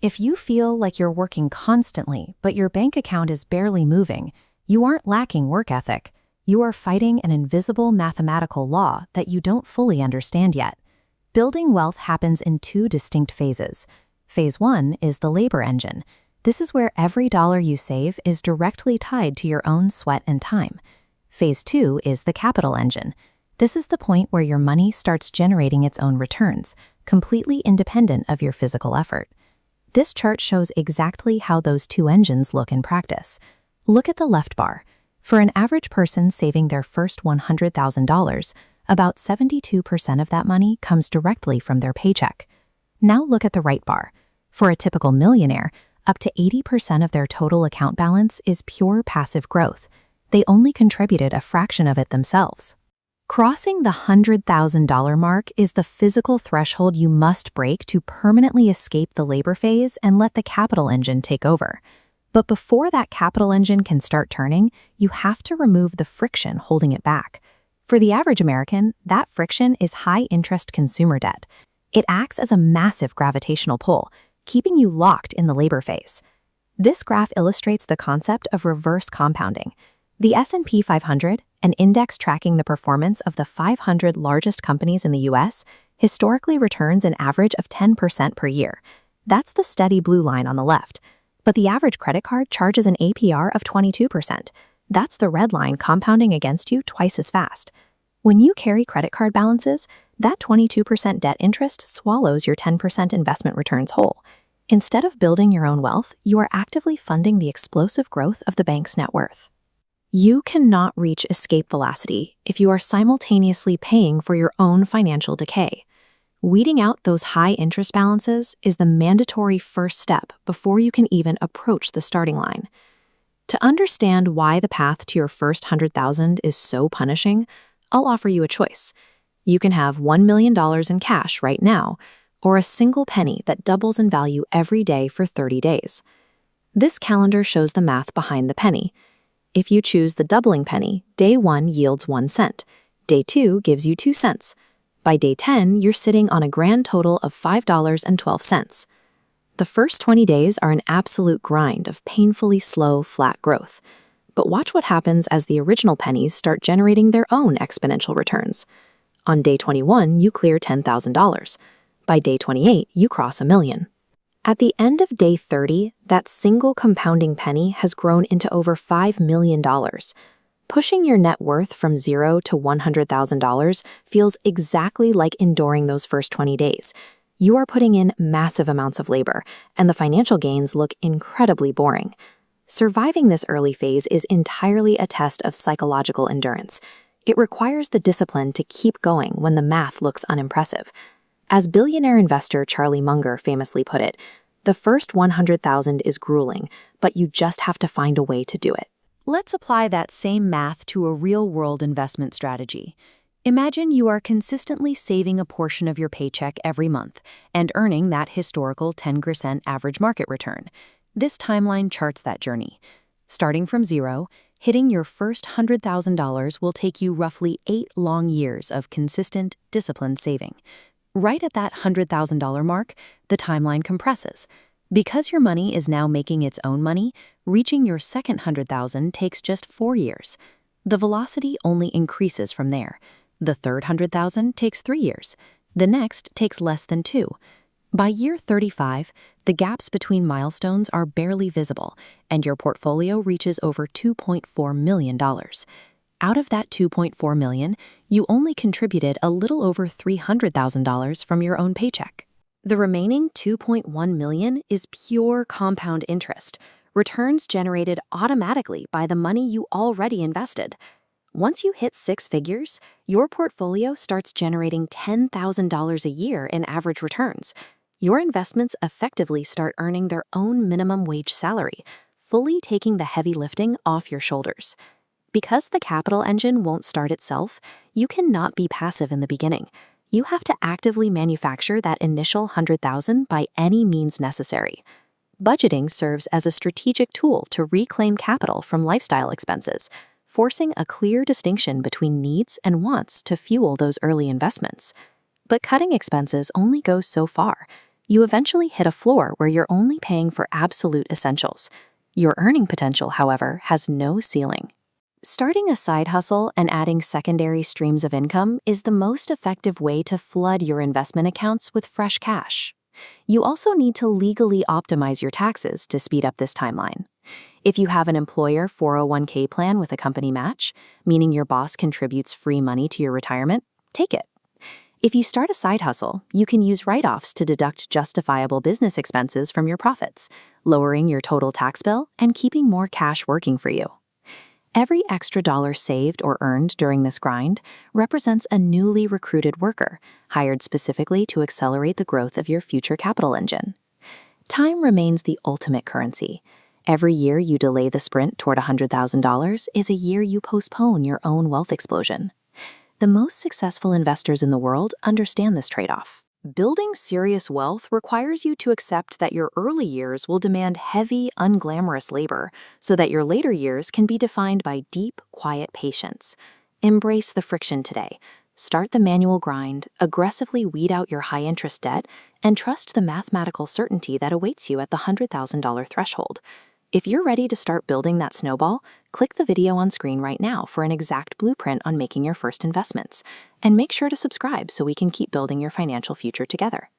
If you feel like you're working constantly, but your bank account is barely moving, you aren't lacking work ethic. You are fighting an invisible mathematical law that you don't fully understand yet. Building wealth happens in two distinct phases. Phase 1 is the labor engine. This is where every dollar you save is directly tied to your own sweat and time. Phase 2 is the capital engine. This is the point where your money starts generating its own returns, completely independent of your physical effort. This chart shows exactly how those two engines look in practice. Look at the left bar. For an average person saving their first $100,000, about 72% of that money comes directly from their paycheck. Now look at the right bar. For a typical millionaire, up to 80% of their total account balance is pure passive growth. They only contributed a fraction of it themselves. Crossing the $100,000 mark is the physical threshold you must break to permanently escape the labor phase and let the capital engine take over. But before that capital engine can start turning, you have to remove the friction holding it back. For the average American, that friction is high-interest consumer debt. It acts as a massive gravitational pull, keeping you locked in the labor phase. This graph illustrates the concept of reverse compounding. The S&P 500, an index tracking the performance of the 500 largest companies in the U.S., historically returns an average of 10% per year. That's the steady blue line on the left. But the average credit card charges an APR of 22%. That's the red line compounding against you twice as fast. When you carry credit card balances, that 22% debt interest swallows your 10% investment returns whole. Instead of building your own wealth, you are actively funding the explosive growth of the bank's net worth. You cannot reach escape velocity if you are simultaneously paying for your own financial decay. Weeding out those high-interest balances is the mandatory first step before you can even approach the starting line. To understand why the path to your first $100,000 is so punishing, I'll offer you a choice. You can have $1 million in cash right now, or a single penny that doubles in value every day for 30 days. This calendar shows the math behind the penny. If you choose the doubling penny, day 1 yields 1 cent. Day 2 gives you 2 cents. By day 10, you're sitting on a grand total of $5.12. The first 20 days are an absolute grind of painfully slow, flat growth. But watch what happens as the original pennies start generating their own exponential returns. On day 21, you clear $10,000. By day 28, you cross $1 million. At the end of day 30, that single compounding penny has grown into over $5 million. Pushing your net worth from $0 to $100,000 feels exactly like enduring those first 20 days. You are putting in massive amounts of labor, and the financial gains look incredibly boring. Surviving this early phase is entirely a test of psychological endurance. It requires the discipline to keep going when the math looks unimpressive. As billionaire investor Charlie Munger famously put it, the first $100,000 is grueling, but you just have to find a way to do it. Let's apply that same math to a real-world investment strategy. Imagine you are consistently saving a portion of your paycheck every month and earning that historical 10% average market return. This timeline charts that journey. Starting from zero, hitting your first $100,000 will take you roughly 8 long years of consistent, disciplined saving. Right at that $100,000 mark, the timeline compresses. Because your money is now making its own money, reaching your second $100,000 takes just 4 years. The velocity only increases from there. The third $100,000 takes 3 years. The next takes less than 2. By year 35, the gaps between milestones are barely visible, and your portfolio reaches over $2.4 million. Out of that $2.4 million, you only contributed a little over $300,000 from your own paycheck. The remaining $2.1 million is pure compound interest, returns generated automatically by the money you already invested. Once you hit 6 figures, your portfolio starts generating $10,000 a year in average returns. Your investments effectively start earning their own minimum wage salary, fully taking the heavy lifting off your shoulders. Because the capital engine won't start itself, you cannot be passive in the beginning. You have to actively manufacture that initial $100,000 by any means necessary. Budgeting serves as a strategic tool to reclaim capital from lifestyle expenses, forcing a clear distinction between needs and wants to fuel those early investments. But cutting expenses only goes so far. you eventually hit a floor where you're only paying for absolute essentials. Your earning potential, however, has no ceiling. Starting a side hustle and adding secondary streams of income is the most effective way to flood your investment accounts with fresh cash. You also need to legally optimize your taxes to speed up this timeline. If you have an employer 401k plan with a company match, meaning your boss contributes free money to your retirement, take it. If you start a side hustle, you can use write-offs to deduct justifiable business expenses from your profits, lowering your total tax bill and keeping more cash working for you. Every extra dollar saved or earned during this grind represents a newly recruited worker, hired specifically to accelerate the growth of your future capital engine. Time remains the ultimate currency. Every year you delay the sprint toward $100,000 is a year you postpone your own wealth explosion. The most successful investors in the world understand this trade-off. Building serious wealth requires you to accept that your early years will demand heavy, unglamorous labor, so that your later years can be defined by deep, quiet patience. Embrace the friction today. Start the manual grind, aggressively weed out your high-interest debt, and trust the mathematical certainty that awaits you at the $100,000 threshold. If you're ready to start building that snowball, click the video on screen right now for an exact blueprint on making your first investments. And make sure to subscribe so we can keep building your financial future together.